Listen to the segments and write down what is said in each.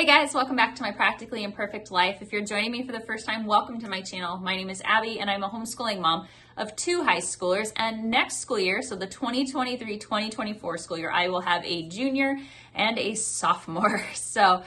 Hey guys, welcome back to my Practically Imperfect Life. If you're joining me for the first time, welcome to my channel. My name is Abby and I'm a homeschooling mom of two high schoolers. And next school year, so the 2023-2024 school year, I will have a junior and a sophomore. So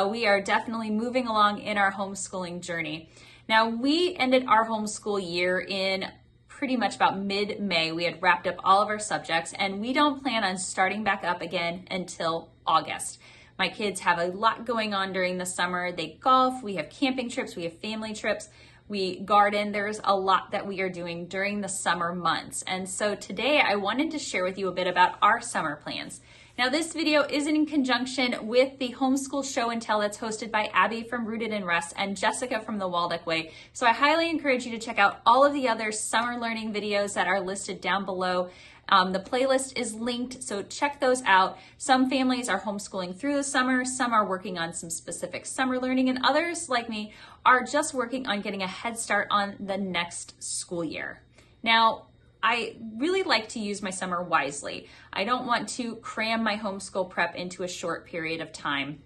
we are definitely moving along in our homeschooling journey. Now, we ended our homeschool year in pretty much about mid-May. We had wrapped up all of our subjects and we don't plan on starting back up again until August. My kids have a lot going on during the summer. They golf, we have camping trips, we have family trips, we garden. There's a lot that we are doing during the summer months. And so today I wanted to share with you a bit about our summer plans. Now this video is in conjunction with the Homeschool Show and Tell that's hosted by Abby from Rooted in Rest and Jessica from the Waldeck Way. So I highly encourage you to check out all of the other summer learning videos that are listed down below. The playlist is linked, so check those out. Some families are homeschooling through the summer, some are working on some specific summer learning, and others, like me, are just working on getting a head start on the next school year. Now, I really like to use my summer wisely. I don't want to cram my homeschool prep into a short period of time.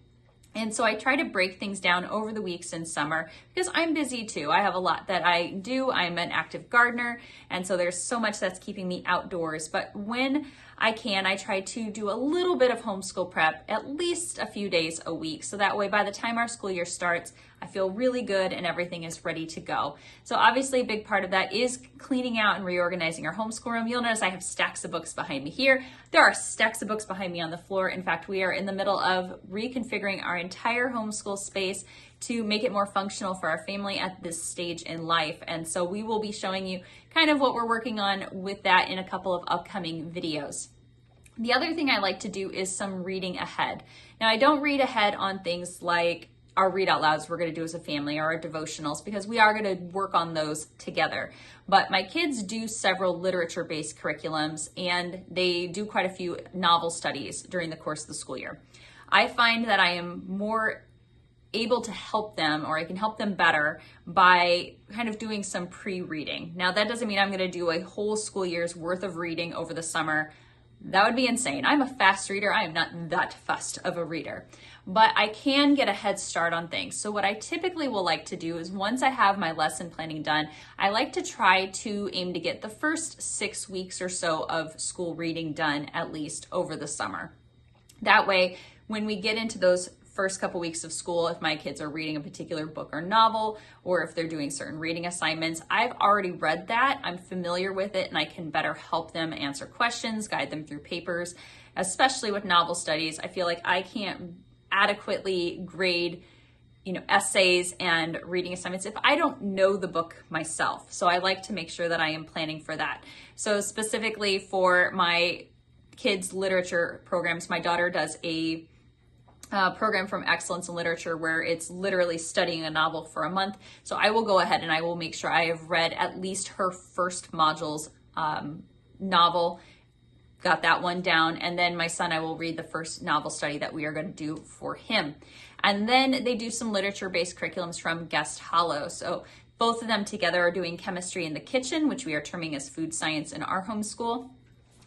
And so I try to break things down over the weeks in summer because I'm busy too. I have a lot that I do. I'm an active gardener, and so there's so much that's keeping me outdoors. But when I can, I try to do a little bit of homeschool prep, at least a few days a week. So that way, by the time our school year starts, I feel really good and everything is ready to go. So obviously a big part of that is cleaning out and reorganizing our homeschool room. You'll notice I have stacks of books behind me here. There are stacks of books behind me on the floor. In fact, we are in the middle of reconfiguring our entire homeschool space to make it more functional for our family at this stage in life. And so we will be showing you kind of what we're working on with that in a couple of upcoming videos. The other thing I like to do is some reading ahead. Now, I don't read ahead on things like our read out louds we're going to do as a family or our devotionals because we are going to work on those together. But my kids do several literature-based curriculums and they do quite a few novel studies during the course of the school year. I find that I am more able to help them, or I can help them better by kind of doing some pre-reading. Now, that doesn't mean I'm going to do a whole school year's worth of reading over the summer. That would be insane. I'm a fast reader. I am not that fast of a reader, but I can get a head start on things. So what I typically will like to do is once I have my lesson planning done, I like to try to aim to get the first 6 weeks or so of school reading done at least over the summer. That way, when we get into those first couple weeks of school, if my kids are reading a particular book or novel, or if they're doing certain reading assignments, I've already read that, I'm familiar with it, and I can better help them answer questions, guide them through papers. Especially with novel studies, I feel like I can't adequately grade essays and reading assignments if I don't know the book myself. So I like to make sure that I am planning for that. So specifically for my kids' literature programs, my daughter does a program from Excellence in Literature where it's literally studying a novel for a month. So I will go ahead and I will make sure I have read at least her first module's novel, got that one down, and then my son, I will read the first novel study that we are going to do for him. And then they do some literature-based curriculums from Guest Hollow. So both of them together are doing Chemistry in the Kitchen, which we are terming as food science in our homeschool.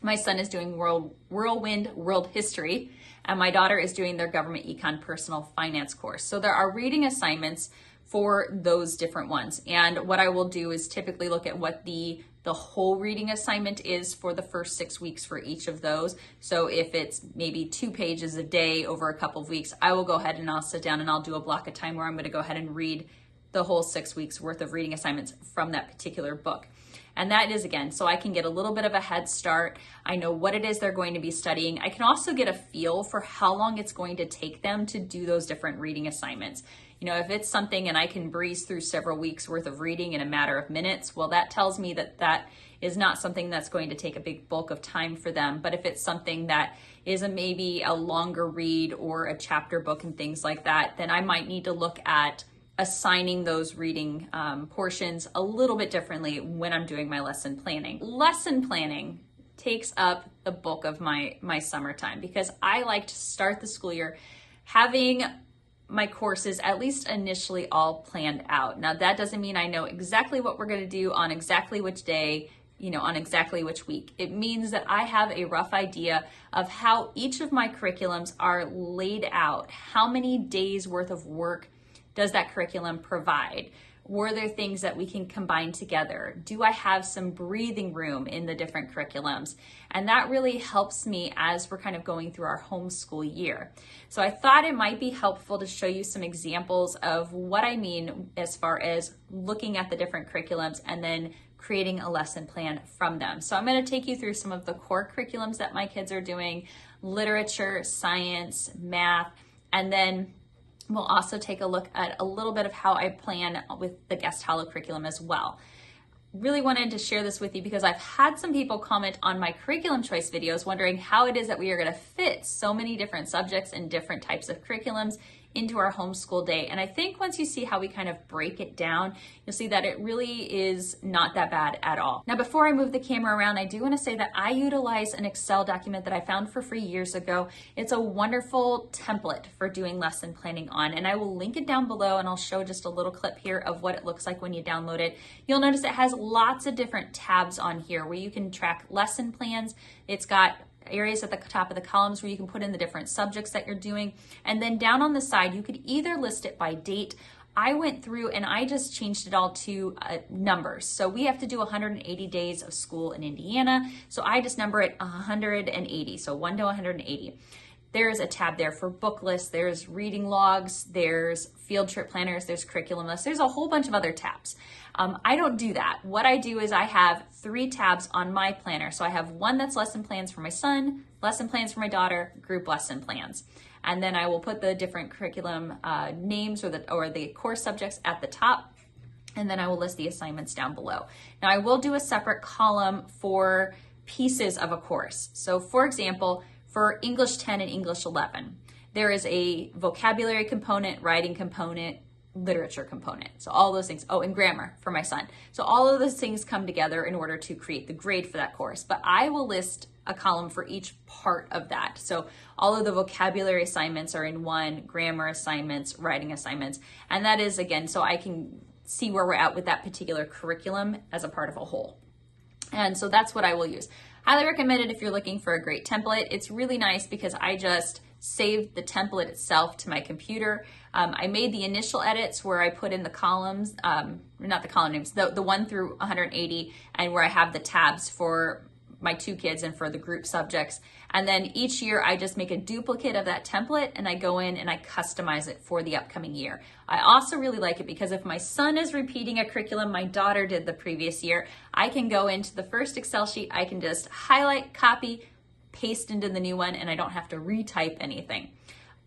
My son is doing Whirlwind World History, and my daughter is doing their Government Econ Personal Finance course. So there are reading assignments for those different ones. And what I will do is typically look at what the whole reading assignment is for the first 6 weeks for each of those. So if it's maybe 2 pages a day over a couple of weeks, I will go ahead and I'll sit down and I'll do a block of time where I'm going to go ahead and read the whole 6 weeks worth of reading assignments from that particular book. And that is, again, so I can get a little bit of a head start. I know what it is they're going to be studying. I can also get a feel for how long it's going to take them to do those different reading assignments. If it's something and I can breeze through several weeks worth of reading in a matter of minutes, well, that tells me that that is not something that's going to take a big bulk of time for them. But if it's something that is maybe a longer read or a chapter book and things like that, then I might need to look at assigning those reading portions a little bit differently when I'm doing my lesson planning. Lesson planning takes up the bulk of my summertime because I like to start the school year having my courses at least initially all planned out. Now that doesn't mean I know exactly what we're going to do on exactly which day, on exactly which week. It means that I have a rough idea of how each of my curriculums are laid out. How many days worth of work does that curriculum provide? Were there things that we can combine together? Do I have some breathing room in the different curriculums? And that really helps me as we're kind of going through our homeschool year. So I thought it might be helpful to show you some examples of what I mean as far as looking at the different curriculums and then creating a lesson plan from them. So I'm going to take you through some of the core curriculums that my kids are doing: literature, science, math, and then we'll also take a look at a little bit of how I plan with the guest hollow curriculum as well. Really wanted to share this with you because I've had some people comment on my curriculum choice videos wondering how it is that we are going to fit so many different subjects and different types of curriculums into our homeschool day. And I think once you see how we kind of break it down, you'll see that it really is not that bad at all. Now, before I move the camera around, I do want to say that I utilize an Excel document that I found for free years ago. It's a wonderful template for doing lesson planning on, and I will link it down below, and I'll show just a little clip here of what it looks like when you download it. You'll notice it has lots of different tabs on here where you can track lesson plans. It's got areas at the top of the columns where you can put in the different subjects that you're doing. And then down on the side, you could either list it by date. I went through and I just changed it all to numbers. So we have to do 180 days of school in Indiana. So I just number it 180. So 1 to 180. There's a tab there for book lists, there's reading logs, there's field trip planners, there's curriculum lists, there's a whole bunch of other tabs. I don't do that. What I do is I have 3 tabs on my planner. So I have one that's lesson plans for my son, lesson plans for my daughter, group lesson plans. And then I will put the different curriculum names or the course subjects at the top. And then I will list the assignments down below. Now I will do a separate column for pieces of a course. So for example, for English 10 and English 11, there is a vocabulary component, writing component, literature component. So all those things. Oh, and grammar for my son. So all of those things come together in order to create the grade for that course. But I will list a column for each part of that. So all of the vocabulary assignments are in one, grammar assignments, writing assignments. And that is, again, so I can see where we're at with that particular curriculum as a part of a whole. And so that's what I will use. Highly recommend it if you're looking for a great template. It's really nice because I just saved the template itself to my computer. I made the initial edits where I put in the columns, not the column names, the 1 through 180, and where I have the tabs for my 2 kids and for the group subjects. And then each year I just make a duplicate of that template and I go in and I customize it for the upcoming year. I also really like it because if my son is repeating a curriculum my daughter did the previous year, I can go into the first Excel sheet, I can just highlight, copy, paste into the new one, and I don't have to retype anything.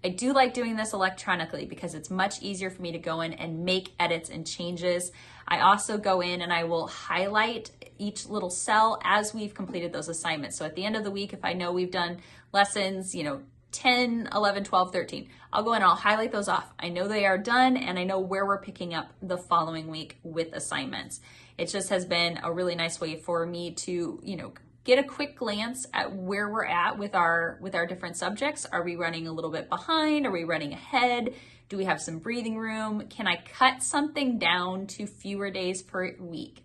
I do like doing this electronically because it's much easier for me to go in and make edits and changes. I also go in and I will highlight each little cell as we've completed those assignments. So at the end of the week, if I know we've done lessons, 10, 11, 12, 13, I'll go in and I'll highlight those off. I know they are done and I know where we're picking up the following week with assignments. It just has been a really nice way for me to, get a quick glance at where we're at with our different subjects. Are we running a little bit behind? Are we running ahead? Do we have some breathing room? Can I cut something down to fewer days per week?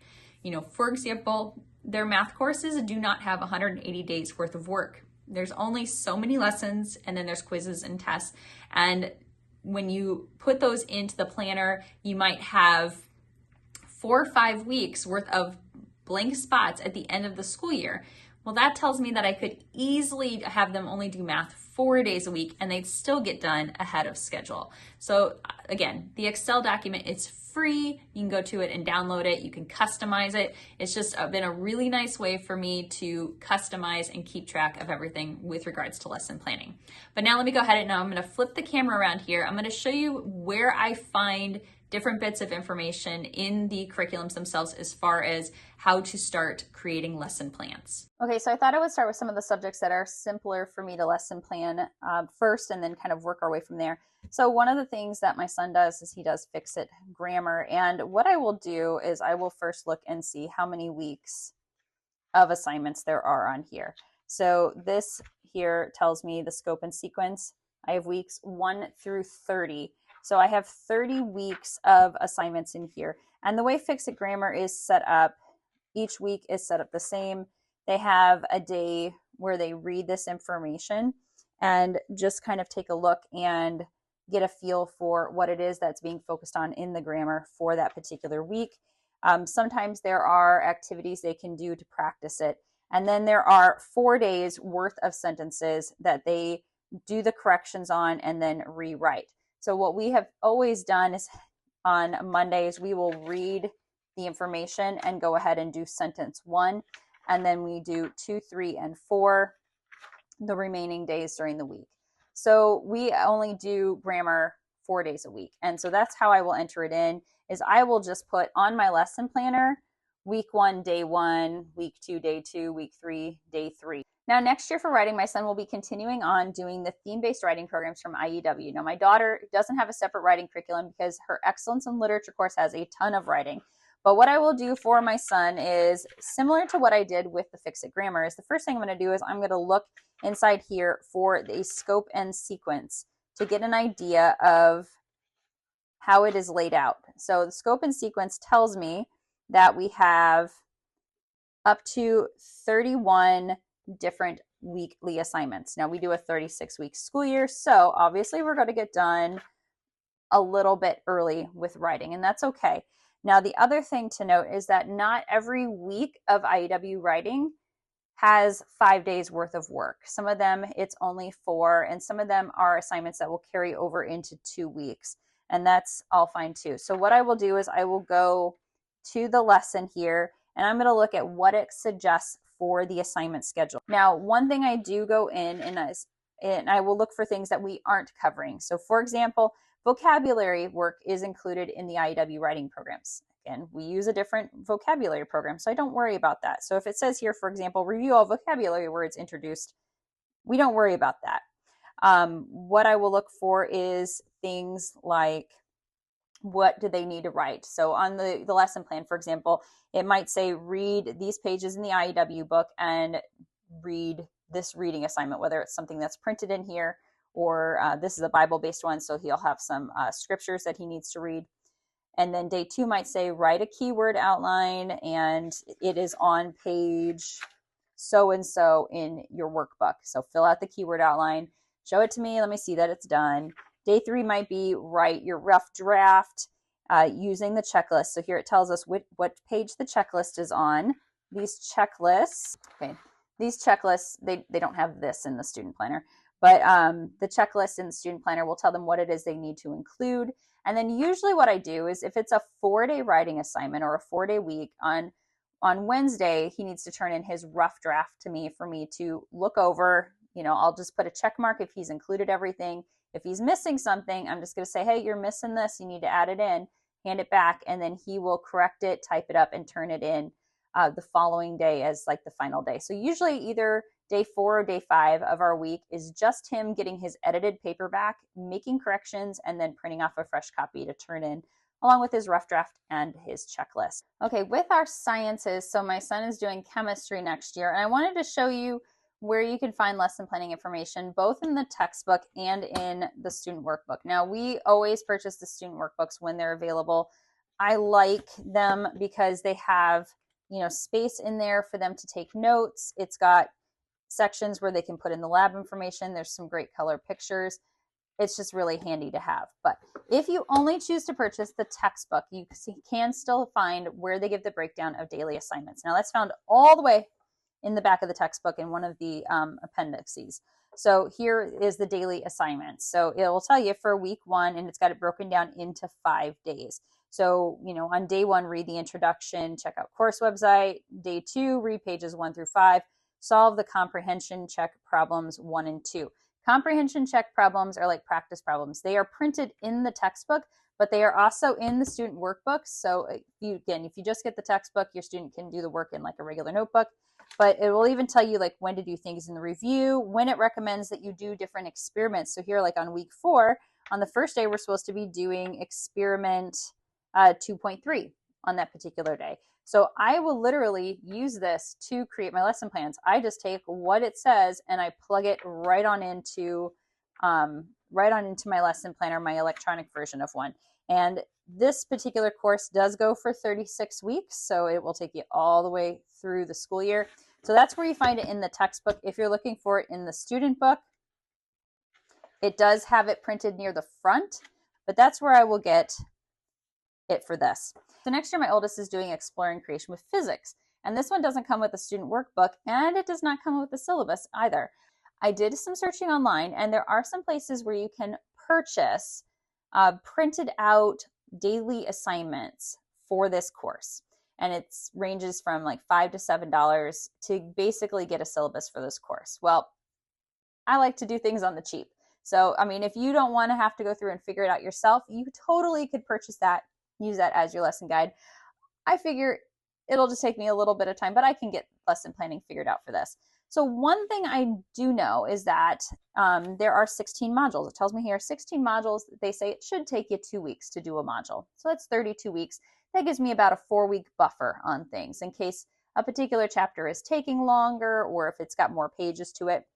For example, their math courses do not have 180 days worth of work. There's only so many lessons, and then there's quizzes and tests. And when you put those into the planner, you might have 4 or 5 weeks worth of blank spots at the end of the school year. Well, that tells me that I could easily have them only do math 4 days a week and they'd still get done ahead of schedule. So again, the Excel document, it's free. You can go to it and download it. You can customize it. It's just been a really nice way for me to customize and keep track of everything with regards to lesson planning. But now let me go ahead and now I'm going to flip the camera around here. I'm going to show you where I find different bits of information in the curriculums themselves as far as how to start creating lesson plans. Okay, so I thought I would start with some of the subjects that are simpler for me to lesson plan first and then kind of work our way from there. So one of the things that my son does is he does fix-it grammar. And what I will do is I will first look and see how many weeks of assignments there are on here. So this here tells me the scope and sequence. I have weeks 1 through 30. So I have 30 weeks of assignments in here. And the way Fix It Grammar is set up, each week is set up the same. They have a day where they read this information and just kind of take a look and get a feel for what it is that's being focused on in the grammar for that particular week. Sometimes there are activities they can do to practice it. And then there are 4 days worth of sentences that they do the corrections on and then rewrite. So what we have always done is on Mondays, we will read the information and go ahead and do sentence 1. And then we do 2, 3, and 4 the remaining days during the week. So we only do grammar 4 days a week. And so that's how I will enter it in, is I will just put on my lesson planner, week 1, day 1, week 2, day 2, week 3, day 3. Now, next year for writing, my son will be continuing on doing the theme-based writing programs from IEW. Now, my daughter doesn't have a separate writing curriculum because her Excellence in Literature course has a ton of writing. But what I will do for my son is similar to what I did with the Fix It Grammar. Is the first thing I'm going to do is I'm going to look inside here for the scope and sequence to get an idea of how it is laid out. So the scope and sequence tells me that we have up to 31 different weekly assignments. Now we do a 36-week school year, so obviously we're going to get done a little bit early with writing, and that's okay. Now the other thing to note is that not every week of IEW writing has 5 days worth of work. Some of them it's only 4, and some of them are assignments that will carry over into 2 weeks, and that's all fine too. So what I will do is I will go to the lesson here, and I'm going to look at what it suggests for the assignment schedule. Now, one thing I do go in and I will look for things that we aren't covering. So for example, vocabulary work is included in the IEW writing programs. Again, we use a different vocabulary program, so I don't worry about that. So if it says here, for example, review all vocabulary words introduced, we don't worry about that. What I will look for is things like, what do they need to write? So on the lesson plan, for example, it might say read these pages in the IEW book and read this reading assignment, whether it's something that's printed in here or this is a Bible-based one, so he'll have some scriptures that he needs to read. And then day 2 might say write a keyword outline, and it is on page so-and-so in your workbook. So fill out the keyword outline, show it to me, let me see that it's done. Day 3 might be write your rough draft using the checklist. So here it tells us what page the checklist is on. These checklists, they don't have this in the student planner, but the checklist in the student planner will tell them what it is they need to include. And then usually what I do is if it's a 4-day writing assignment or a 4-day week, on Wednesday, he needs to turn in his rough draft to me for me to look over. I'll just put a check mark if he's included everything. If he's missing something, I'm just going to say, hey, you're missing this. You need to add it in, hand it back, and then he will correct it, type it up, and turn it in the following day as like the final day. So usually either day 4 or day 5 of our week is just him getting his edited paper back, making corrections, and then printing off a fresh copy to turn in along with his rough draft and his checklist. Okay, with our sciences, so my son is doing chemistry next year, and I wanted to show you where you can find lesson planning information, both in the textbook and in the student workbook. Now, we always purchase the student workbooks when they're available. I like them because they have, space in there for them to take notes. It's got sections where they can put in the lab information. There's some great color pictures. It's just really handy to have. But if you only choose to purchase the textbook, you can still find where they give the breakdown of daily assignments. Now, that's found all the way in the back of the textbook in one of the appendices. So here is the daily assignments. So it will tell you for week 1, and it's got it broken down into 5 days. So, on day 1, read the introduction, check out course website. Day 2, read pages 1 through 5, solve the comprehension check problems 1 and 2. Comprehension check problems are like practice problems. They are printed in the textbook, but they are also in the student workbooks. So if you just get the textbook, your student can do the work in like a regular notebook. But it will even tell you like when to do things in the review, when it recommends that you do different experiments. So here, like on week 4, on the first day, we're supposed to be doing experiment 2.3 on that particular day. So I will literally use this to create my lesson plans. I just take what it says and I plug it right on into my lesson planner, my electronic version of one. And This particular course does go for 36 weeks, so it will take you all the way through the school year. So that's where you find it in the textbook. If you're looking for it in the student book, it does have it printed near the front, but that's where I will get it for this. So next year, my oldest is doing Exploring Creation with Physics. And this one doesn't come with a student workbook, and it does not come with a syllabus either. I did some searching online, and there are some places where you can purchase printed out daily assignments for this course. And it ranges from like $5 to $7 to basically get a syllabus for this course. Well, I like to do things on the cheap. So, I mean, if you don't want to have to go through and figure it out yourself, you totally could purchase that, use that as your lesson guide. I figure it'll just take me a little bit of time, but I can get lesson planning figured out for this. So one thing I do know is that there are 16 modules. It tells me here 16 modules. They say it should take you 2 weeks to do a module. So that's 32 weeks. That gives me about a 4-week buffer on things in case a particular chapter is taking longer or if it's got more pages to it.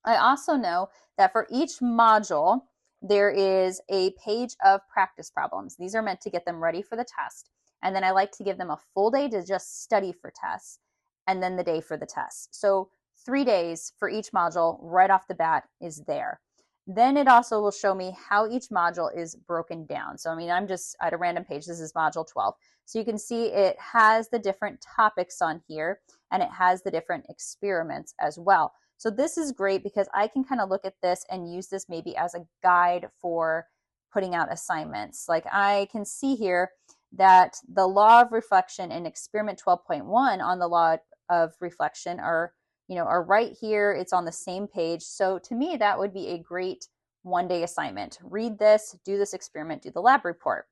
I also know that for each module, there is a page of practice problems. These are meant to get them ready for the test. And then I like to give them a full day to just study for tests and then the day for the test. So 3 days for each module right off the bat is there. Then it also will show me how each module is broken down. So, I mean, I'm just at a random page. This is module 12. So you can see it has the different topics on here and it has the different experiments as well. So this is great because I can kind of look at this and use this maybe as a guide for putting out assignments. Like I can see here that the law of reflection and experiment 12.1 on the law of reflection are right here. It's on the same page. So to me, that would be a great one-day assignment. Read this, do this experiment, do the lab report.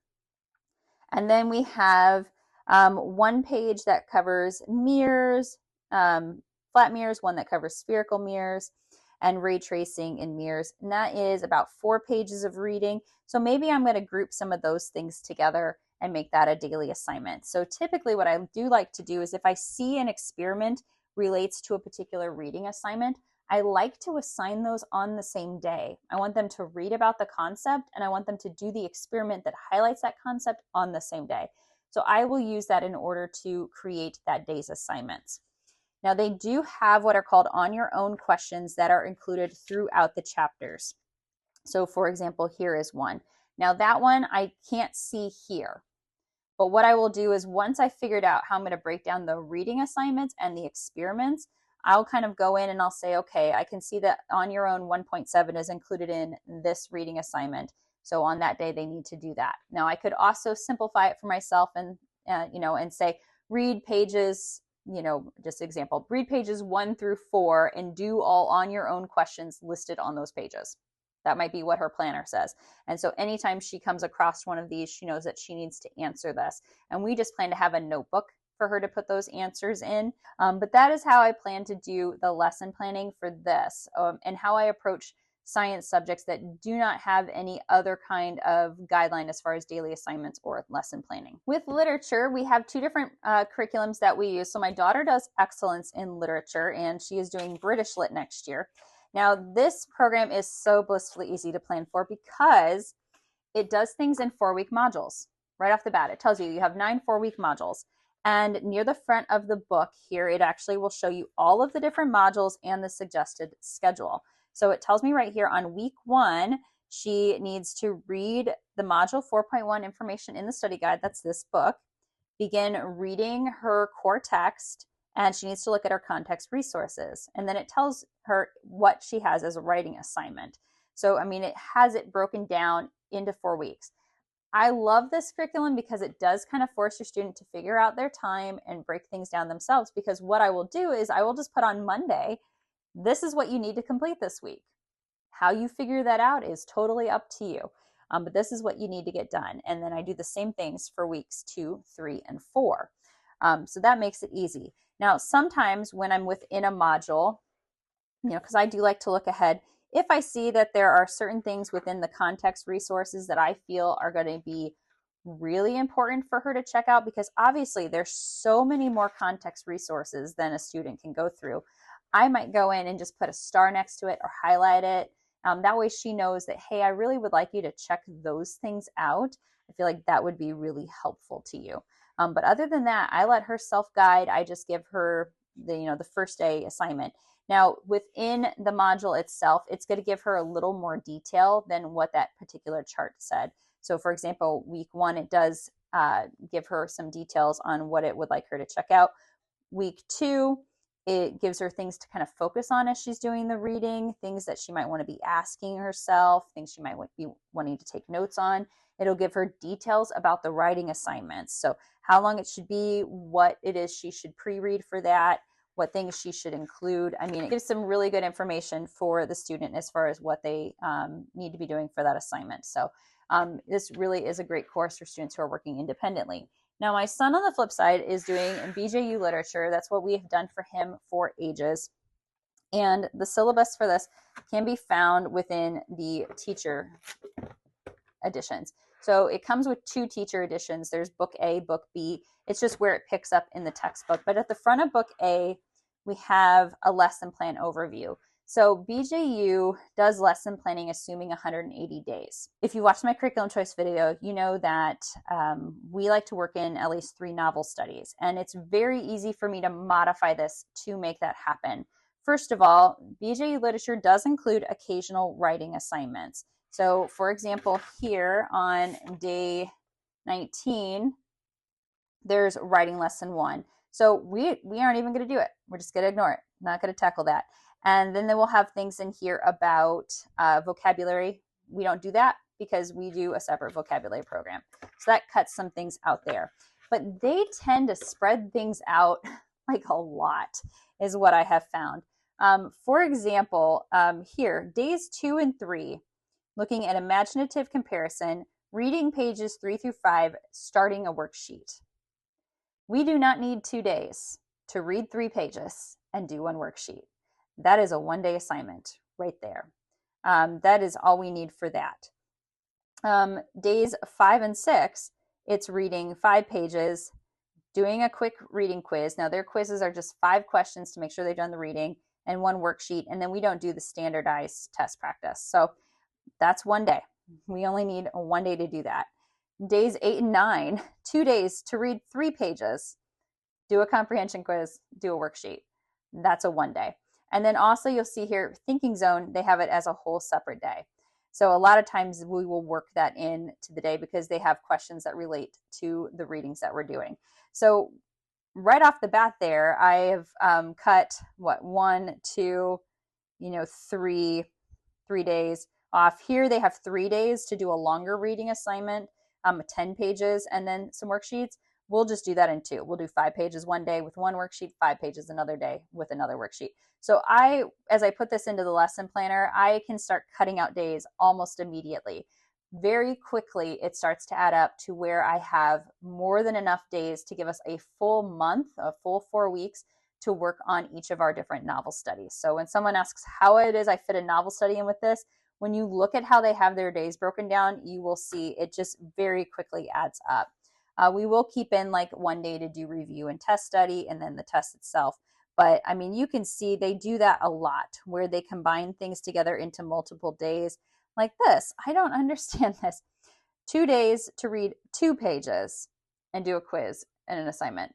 And then we have one page that covers mirrors, flat mirrors, one that covers spherical mirrors, and ray tracing in mirrors. And that is about 4 pages of reading. So maybe I'm going to group some of those things together and make that a daily assignment. So typically what I do like to do is if I see an experiment relates to a particular reading assignment, I like to assign those on the same day. I want them to read about the concept and I want them to do the experiment that highlights that concept on the same day. So I will use that in order to create that day's assignments. Now they do have what are called on your own questions that are included throughout the chapters. So for example, here is one. Now that one I can't see here. But what I will do is once I figured out how I'm going to break down the reading assignments and the experiments, I'll kind of go in and I'll say, okay, I can see that on your own 1.7 is included in this reading assignment. So on that day, they need to do that. Now I could also simplify it for myself and, and say, read pages, just example, read pages 1 through 4 and do all on your own questions listed on those pages. That might be what her planner says. And so anytime she comes across one of these, she knows that she needs to answer this. And we just plan to have a notebook for her to put those answers in. But that is how I plan to do the lesson planning for this and how I approach science subjects that do not have any other kind of guideline as far as daily assignments or lesson planning. With literature, we have 2 different curriculums that we use. So my daughter does excellence in literature and she is doing British Lit next year. Now, this program is so blissfully easy to plan for because it does things in 4-week modules. Right off the bat, it tells you you have 9 4-week modules. And near the front of the book here, it actually will show you all of the different modules and the suggested schedule. So it tells me right here on week 1, she needs to read the module 4.1 information in the study guide. That's this book. Begin reading her core text. And she needs to look at her context resources. And then it tells her what she has as a writing assignment. So, I mean, it has it broken down into 4 weeks. I love this curriculum because it does kind of force your student to figure out their time and break things down themselves. Because what I will do is I will just put on Monday, this is what you need to complete this week. How you figure that out is totally up to you. But this is what you need to get done. And then I do the same things for weeks 2, 3, and 4. So that makes it easy. Now, sometimes when I'm within a module, because I do like to look ahead, if I see that there are certain things within the context resources that I feel are going to be really important for her to check out, because obviously there's so many more context resources than a student can go through, I might go in and just put a star next to it or highlight it That way she knows that, hey, I really would like you to check those things out. I feel like that would be really helpful to you. But other than that, I let her self-guide. I just give her the first day assignment. Now, within the module itself, it's going to give her a little more detail than what that particular chart said. So for example, week 1, it does give her some details on what it would like her to check out. Week 2, it gives her things to kind of focus on as she's doing the reading, things that she might want to be asking herself, things she might be wanting to take notes on. It'll give her details about the writing assignments. So how long it should be, what it is she should pre-read for that, what things she should include. I mean, it gives some really good information for the student as far as what they need to be doing for that assignment. So this really is a great course for students who are working independently. Now, my son on the flip side is doing BJU literature. That's what we have done for him for ages. And the syllabus for this can be found within the teacher editions. So it comes with 2 teacher editions. There's book A, book B. It's just where it picks up in the textbook. But at the front of book A, we have a lesson plan overview. So BJU does lesson planning assuming 180 days. If you watched my curriculum choice video, you know that we like to work in at least 3 novel studies. And it's very easy for me to modify this to make that happen. First of all, BJU literature does include occasional writing assignments. So for example, here on day 19, there's writing lesson 1. So we aren't even going to do it. We're just going to ignore it. Not going to tackle that. And then we'll have things in here about vocabulary. We don't do that because we do a separate vocabulary program. So that cuts some things out there. But they tend to spread things out like a lot is what I have found. For example, here, days 2 and 3, looking at imaginative comparison, reading pages 3 through 5, starting a worksheet. We do not need 2 days to read 3 pages and do 1 worksheet. That is a 1-day assignment right there. That is all we need for that. Days 5 and 6, it's reading 5 pages, doing a quick reading quiz. Now their quizzes are just 5 questions to make sure they've done the reading and 1 worksheet. And then we don't do the standardized test practice. So that's 1 day. We only need 1 day to do that. Days 8 and 9, 2 days to read 3 pages, do a comprehension quiz, do a worksheet. That's a 1 day. And then also you'll see here, thinking zone, they have it as a whole separate day. So a lot of times we will work that in to the day because they have questions that relate to the readings that we're doing. So right off the bat there, I have cut 1, 2, 3 days off. Here they have 3 days to do a longer reading assignment, 10 pages, and then some worksheets. We'll just do that in 2. We'll do 5 pages 1 day with 1 worksheet, 5 pages another day with another worksheet. So as I put this into the lesson planner, I can start cutting out days almost immediately. Very quickly, it starts to add up to where I have more than enough days to give us a full month, a full 4 weeks to work on each of our different novel studies. So when someone asks how it is I fit a novel study in with this, when you look at how they have their days broken down, you will see it just very quickly adds up. We will keep in like 1 day to do review and test study and then the test itself. But I mean, you can see they do that a lot where they combine things together into multiple days like this. I don't understand this. 2 days to read 2 pages and do a quiz and an assignment.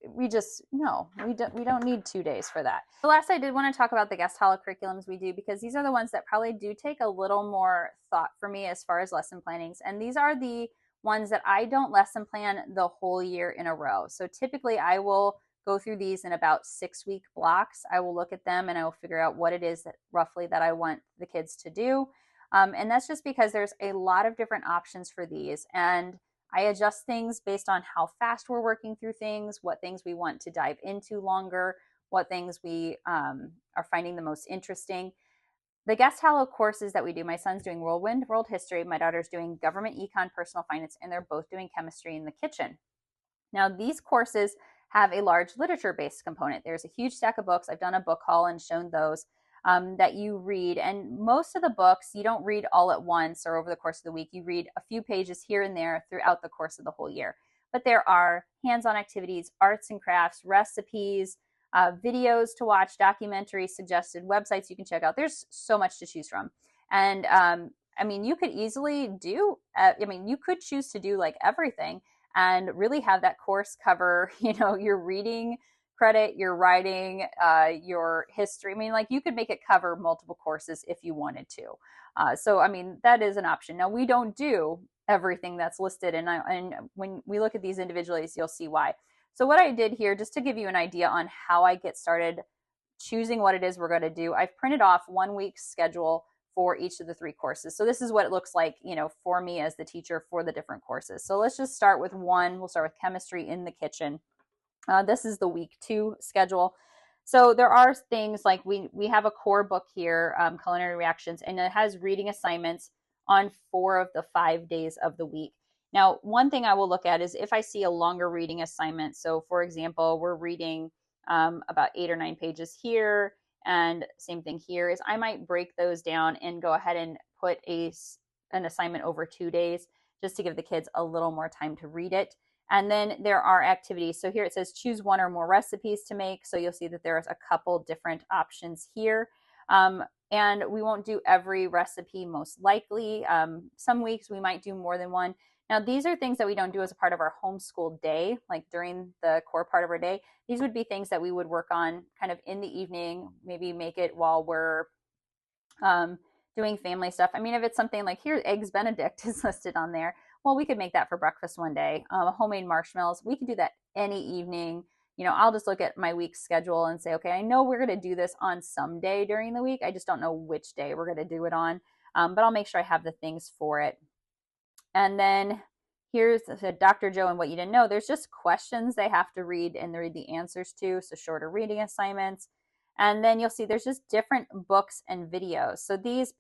We don't need 2 days for that. The last, I did want to talk about the guest holo curriculums we do because these are the ones that probably do take a little more thought for me as far as lesson plannings. And these are the ones that I don't lesson plan the whole year in a row. So typically I will go through these in about 6-week blocks. I will look at them and I will figure out what it is that roughly that I want the kids to do. And that's just because there's a lot of different options for these. And I adjust things based on how fast we're working through things, what things we want to dive into longer, what things we are finding the most interesting. The guest holo courses that we do, my son's doing Whirlwind World History, my daughter's doing Government Econ Personal Finance, and they're both doing Chemistry in the Kitchen. Now, these courses have a large literature-based component. There's a huge stack of books. I've done a book haul and shown those that you read. And most of the books, you don't read all at once or over the course of the week. You read a few pages here and there throughout the course of the whole year. But there are hands-on activities, arts and crafts, recipes, videos to watch, documentaries, suggested websites you can check out. There's so much to choose from. And I mean, you could easily do, you could choose to do like everything and really have that course cover, your reading credit, your writing, your history. I mean, like you could make it cover multiple courses if you wanted to. So, I mean, that is an option. Now, we don't do everything that's listed, and when we look at these individually, you'll see why. So, what I did here, just to give you an idea on how I get started choosing what it is we're going to do, I've printed off 1 week's schedule for each of the 3 courses. So this is what it looks like, for me as the teacher for the different courses. So let's just start with one. We'll start with chemistry in the kitchen. This is the week 2 schedule. So there are things like we have a core book here, Culinary Reactions, and it has reading assignments on 4 of the 5 days of the week. Now, one thing I will look at is if I see a longer reading assignment. So for example, we're reading about 8 or 9 pages here, and same thing here, is I might break those down and go ahead and put an assignment over 2 days just to give the kids a little more time to read it. And then there are activities. So here it says choose 1 or more recipes to make. So you'll see that there's a couple different options here. And we won't do every recipe most likely. Some weeks we might do more than one. Now, these are things that we don't do as a part of our homeschool day, like during the core part of our day. These would be things that we would work on kind of in the evening, maybe make it while we're doing family stuff. I mean, if it's something like here, Eggs Benedict is listed on there. Well, we could make that for breakfast one day. Homemade marshmallows, we could do that any evening. I'll just look at my week's schedule and say, okay, I know we're going to do this on some day during the week. I just don't know which day we're going to do it on. But I'll make sure I have the things for it. And then here's Dr. Joe and What You Didn't Know. There's just questions they have to read and read the answers to. So shorter reading assignments. And then you'll see there's just different books and videos. So these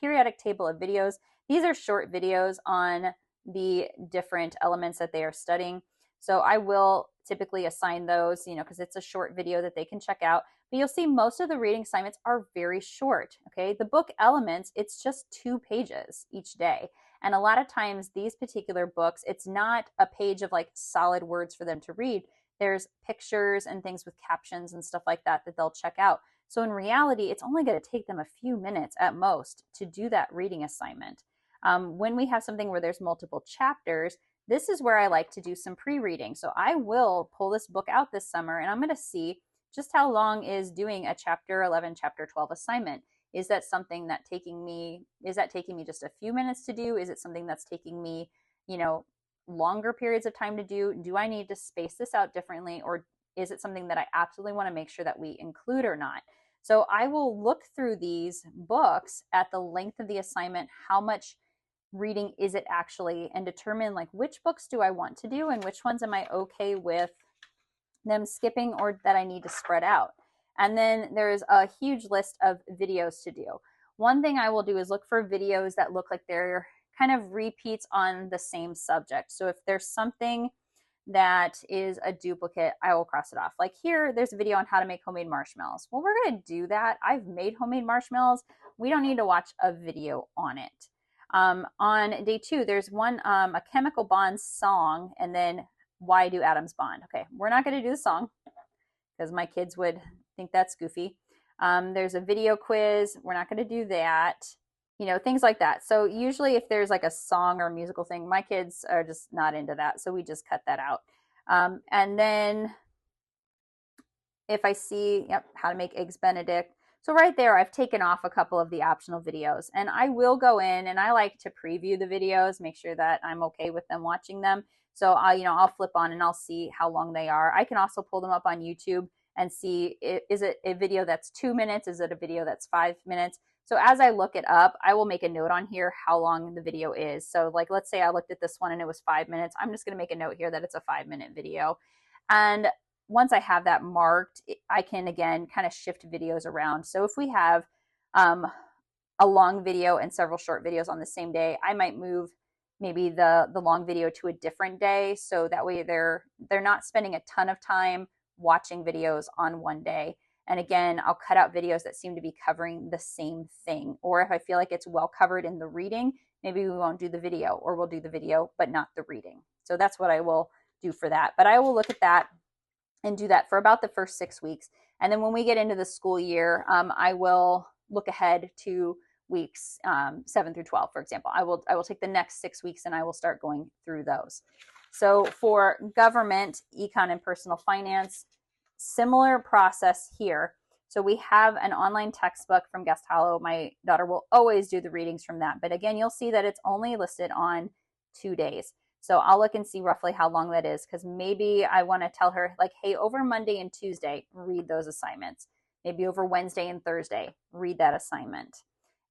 periodic table of videos, these are short videos on the different elements that they are studying. So I will typically assign those, because it's a short video that they can check out. But you'll see most of the reading assignments are very short, okay? The book elements, it's just 2 pages each day. And a lot of times these particular books, it's not a page of like solid words for them to read. There's pictures and things with captions and stuff like that they'll check out. So in reality, it's only going to take them a few minutes at most to do that reading assignment. When we have something where there's multiple chapters, this is where I like to do some pre-reading. So I will pull this book out this summer and I'm going to see just how long is doing a chapter 11, chapter 12 assignment. Is that something that taking me just a few minutes to do? Is it something that's taking me, longer periods of time to do? Do I need to space this out differently? Or is it something that I absolutely want to make sure that we include or not? So I will look through these books at the length of the assignment, how much reading is it actually, and determine like which books do I want to do and which ones am I okay with them skipping or that I need to spread out. And then there's a huge list of videos to do. One thing I will do is look for videos that look like they're kind of repeats on the same subject. So if there's something that is a duplicate, I will cross it off. Like here, there's a video on how to make homemade marshmallows. Well, we're going to do that. I've made homemade marshmallows. We don't need to watch a video on it. On day 2, there's one, a chemical bond song, and then why do atoms bond? Okay, we're not going to do the song because my kids would think that's goofy. There's a video quiz. We're not going to do that. Things like that. So usually if there's like a song or a musical thing, my kids are just not into that. So we just cut that out. And then if I see, how to make Eggs Benedict. So right there, I've taken off a couple of the optional videos, and I will go in and I like to preview the videos, make sure that I'm okay with them watching them. So I'll flip on and I'll see how long they are. I can also pull them up on YouTube and see, is it a video that's 2 minutes? Is it a video that's 5 minutes? So as I look it up, I will make a note on here how long the video is. So like, let's say I looked at this one and it was 5 minutes. I'm just going to make a note here that it's a 5-minute video. And once I have that marked, I can again kind of shift videos around. So if we have a long video and several short videos on the same day, I might move maybe the long video to a different day. So that way they're not spending a ton of time watching videos on one day. And again, I'll cut out videos that seem to be covering the same thing. Or if I feel like it's well covered in the reading, maybe we won't do the video, or we'll do the video, but not the reading. So that's what I will do for that. But I will look at that and do that for about the first 6 weeks. And then when we get into the school year, I will look ahead to weeks 7 through 12, for example. I will take the next 6 weeks and I will start going through those. So for government, econ, and personal finance, similar process here. So we have an online textbook from Guest Hollow. My daughter will always do the readings from that. But again, you'll see that it's only listed on 2 days. So I'll look and see roughly how long that is, because maybe I want to tell her, like, hey, over Monday and Tuesday, read those assignments. Maybe over Wednesday and Thursday, read that assignment.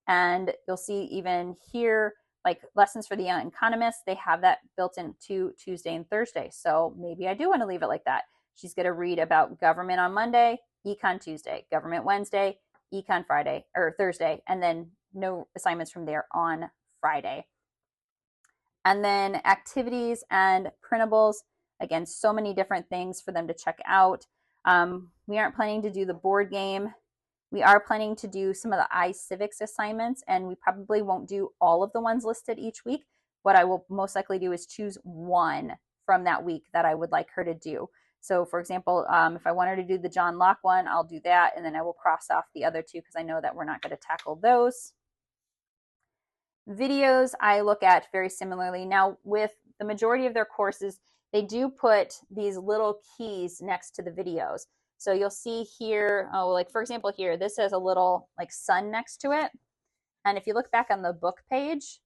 And you'll see even here, like lessons for the young economists, they have that built into Tuesday and Thursday. So maybe I do want to leave it like that. She's going to read about government on Monday, econ Tuesday, government Wednesday, econ Friday or Thursday, and then no assignments from there on Friday. And then activities and printables, again, so many different things for them to check out. We aren't planning to do the board game. We are planning to do some of the iCivics assignments, and we probably won't do all of the ones listed each week. What I will most likely do is choose one from that week that I would like her to do. So for example, if I want her to do the John Locke one, I'll do that, and then I will cross off the other two because I know that we're not going to tackle those. Videos I look at very similarly. Now with the majority of their courses, they do put these little keys next to the videos. So you'll see here, like for example here, this has a little like sun next to it. And if you look back on the book page,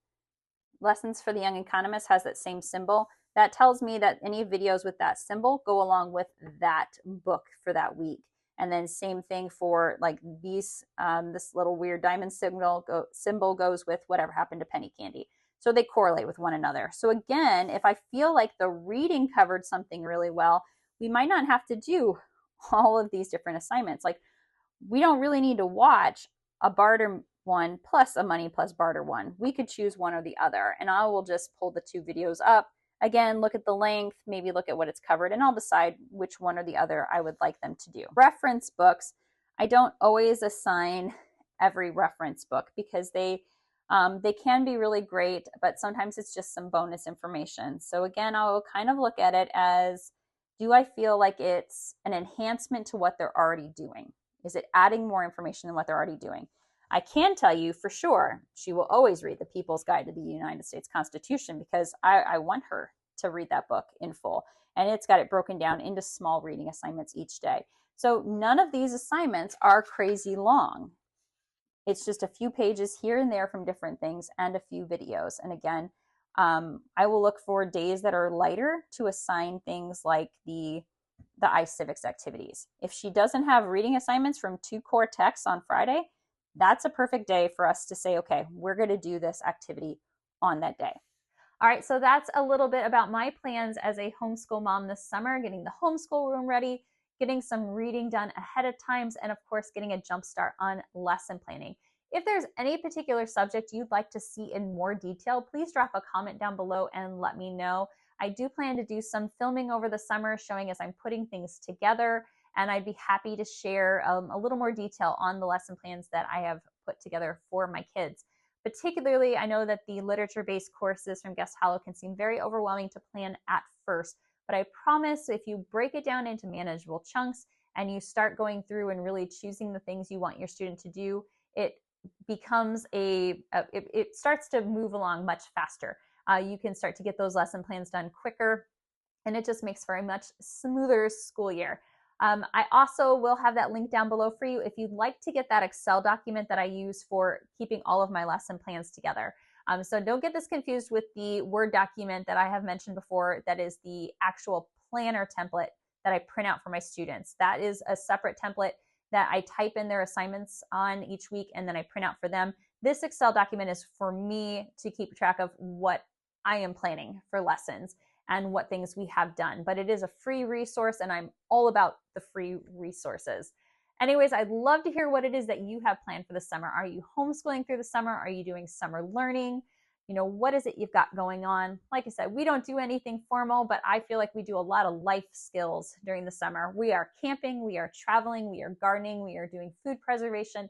Lessons for the Young Economist has that same symbol. That tells me that any videos with that symbol go along with that book for that week. And then same thing for like these, this little weird diamond symbol goes with whatever happened to penny candy. So they correlate with one another. So again, if I feel like the reading covered something really well, we might not have to do all of these different assignments. Like we don't really need to watch a barter one plus a money plus barter one. We could choose one or the other, and I will just pull the two videos up. Again, look at the length, maybe look at what it's covered, and I'll decide which one or the other I would like them to do. Reference books, I don't always assign every reference book because they can be really great, but sometimes it's just some bonus information. So again, I'll kind of look at it as, do I feel like it's an enhancement to what they're already doing? Is it adding more information than what they're already doing? I can tell you for sure, she will always read the People's Guide to the United States Constitution because I want her to read that book in full. And it's got it broken down into small reading assignments each day. So none of these assignments are crazy long. It's just a few pages here and there from different things and a few videos. And again, I will look for days that are lighter to assign things like the iCivics activities. If she doesn't have reading assignments from 2 core texts on Friday, that's a perfect day for us to say, okay, we're going to do this activity on that day. All right, so that's a little bit about my plans as a homeschool mom this summer, getting the homeschool room ready, getting some reading done ahead of times, and of course, getting a jump start on lesson planning. If there's any particular subject you'd like to see in more detail, please drop a comment down below and let me know. I do plan to do some filming over the summer showing as I'm putting things together, and I'd be happy to share a little more detail on the lesson plans that I have put together for my kids. Particularly, I know that the literature-based courses from Guest Hollow can seem very overwhelming to plan at first, but I promise if you break it down into manageable chunks and you start going through and really choosing the things you want your student to do, it becomes it starts to move along much faster. You can start to get those lesson plans done quicker, and it just makes for a much smoother school year. I also will have that link down below for you if you'd like to get that Excel document that I use for keeping all of my lesson plans together. So don't get this confused with the Word document that I have mentioned before. That is the actual planner template that I print out for my students. That is a separate template that I type in their assignments on each week and then I print out for them. This Excel document is for me to keep track of what I am planning for lessons and what things we have done. But it is a free resource and I'm all about the free resources. Anyways, I'd love to hear what it is that you have planned for the summer. Are you homeschooling through the summer? Are you doing summer learning? You know, what is it you've got going on? Like I said, we don't do anything formal, but I feel like we do a lot of life skills during the summer. We are camping, we are traveling, we are gardening, we are doing food preservation.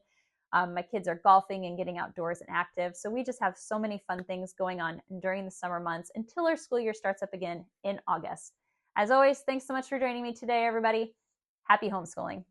My kids are golfing and getting outdoors and active. So we just have so many fun things going on during the summer months until our school year starts up again in August. As always, thanks so much for joining me today, everybody. Happy homeschooling.